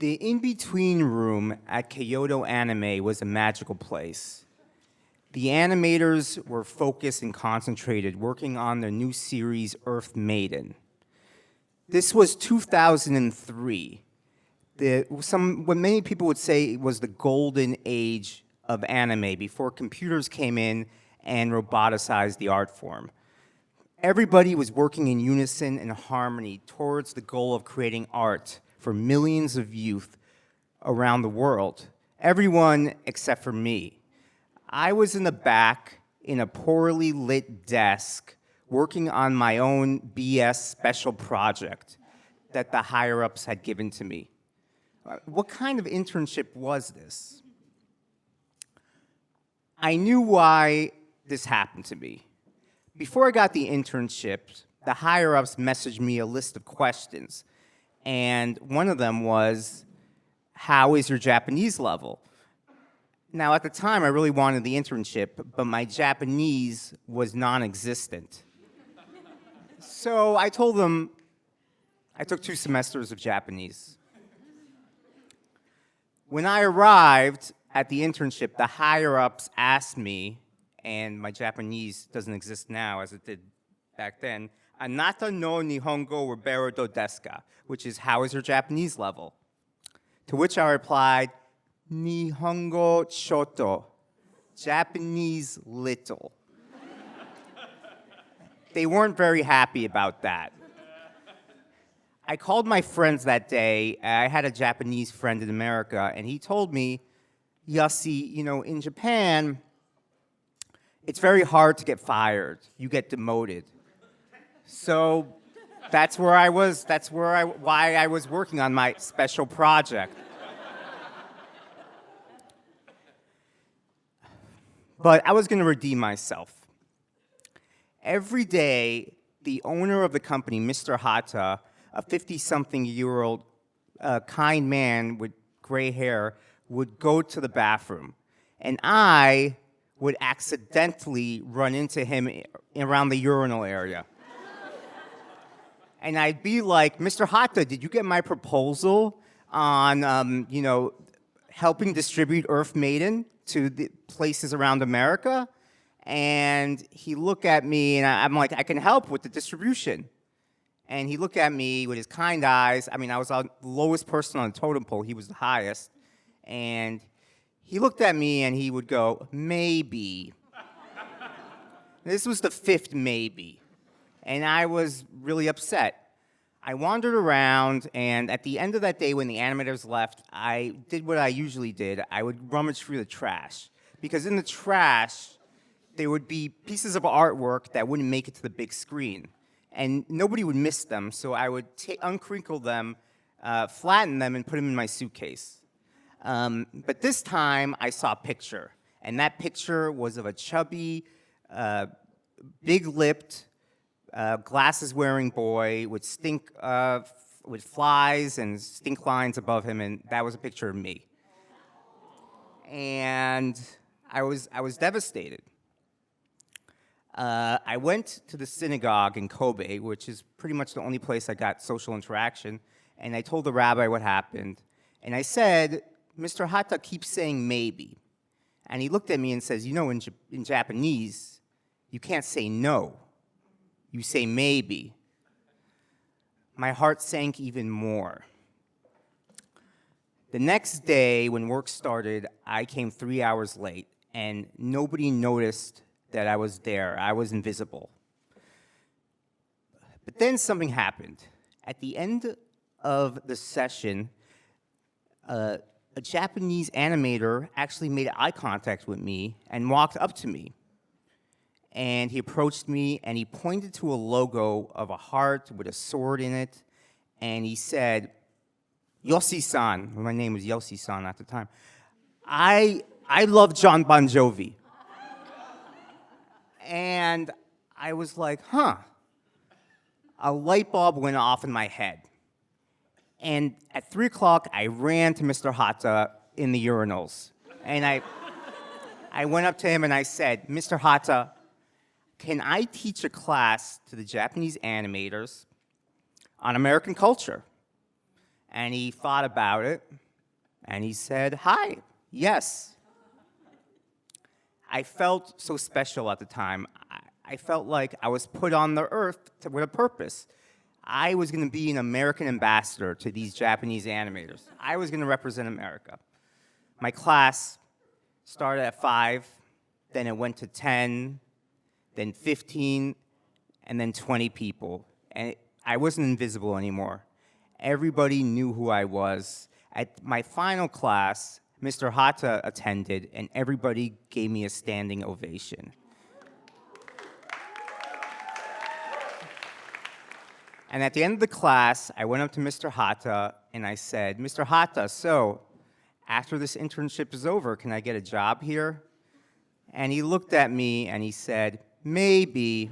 The in-between room at Kyoto Anime was a magical place. The animators were focused and concentrated, working on their new series, Earth Maiden. This was 2003. What many people would say was the golden age of anime, before computers came in and roboticized the art form. Everybody was working in unison and harmony towards the goal of creating art for millions of youth around the world. Everyone except for me. I was in the back in a poorly lit desk working on my own BS special project that the higher-ups had given to me. What kind of internship was this? I knew why this happened to me. Before I got the internship, the higher-ups messaged me a list of questions, and one of them was, how is your Japanese level? Now, at the time, I really wanted the internship, but my Japanese was non-existent. So I told them I took 2 semesters of Japanese. When I arrived at the internship, the higher-ups asked me, and my Japanese doesn't exist now as it did back then, Anata no Nihongo Ribero do desu ka, which is, how is your Japanese level? To which I replied, Nihongo choto, Japanese little. They weren't very happy about that. I called my friends that day. I had a Japanese friend in America, and he told me, Yassi, in Japan, it's very hard to get fired. You get demoted. So that's where I was. Why I was working on my special project. But I was going to redeem myself. Every day, the owner of the company, Mr. Hata, a 50-something-year-old kind man with gray hair, would go to the bathroom. And I would accidentally run into him around the urinal area. And I'd be like, Mr. Hata, did you get my proposal on, helping distribute Earth Maiden to the places around America? And he looked at me, and I'm like, I can help with the distribution. And he looked at me with his kind eyes. I mean, I was the lowest person on the totem pole. He was the highest. And he looked at me, and he would go, maybe. This was the 5th maybe. And I was really upset. I wandered around, and at the end of that day when the animators left, I did what I usually did. I would rummage through the trash. Because in the trash, there would be pieces of artwork that wouldn't make it to the big screen. And nobody would miss them, so I would uncrinkle them, flatten them, and put them in my suitcase. But this time, I saw a picture. And that picture was of a chubby, big-lipped, glasses-wearing boy with with flies and stink lines above him, and that was a picture of me. And I was devastated. I went to the synagogue in Kobe, which is pretty much the only place I got social interaction, and I told the rabbi what happened. And I said, Mr. Hata keeps saying maybe. And he looked at me and says, in Japanese, you can't say no. You say maybe. My heart sank even more. The next day, when work started, I came 3 hours late, and nobody noticed that I was there. I was invisible. But then something happened. At the end of the session, a Japanese animator actually made eye contact with me and walked up to me. And he approached me, and he pointed to a logo of a heart with a sword in it, and he said, Yossi-san, my name was Yossi-san at the time, I love John Bon Jovi. And I was like, huh. A light bulb went off in my head. And at 3 o'clock, I ran to Mr. Hata in the urinals. And I went up to him and I said, Mr. Hata, can I teach a class to the Japanese animators on American culture? And he thought about it, and he said, "Hi, yes." I felt so special at the time. I felt like I was put on the earth with a purpose. I was going to be an American ambassador to these Japanese animators. I was going to represent America. My class started at 5, then it went to 10, then 15, and then 20 people. And I wasn't invisible anymore. Everybody knew who I was. At my final class, Mr. Hata attended, and everybody gave me a standing ovation. And at the end of the class, I went up to Mr. Hata, and I said, "Mr. Hata, so after this internship is over, can I get a job here?" And he looked at me, and he said, "Maybe."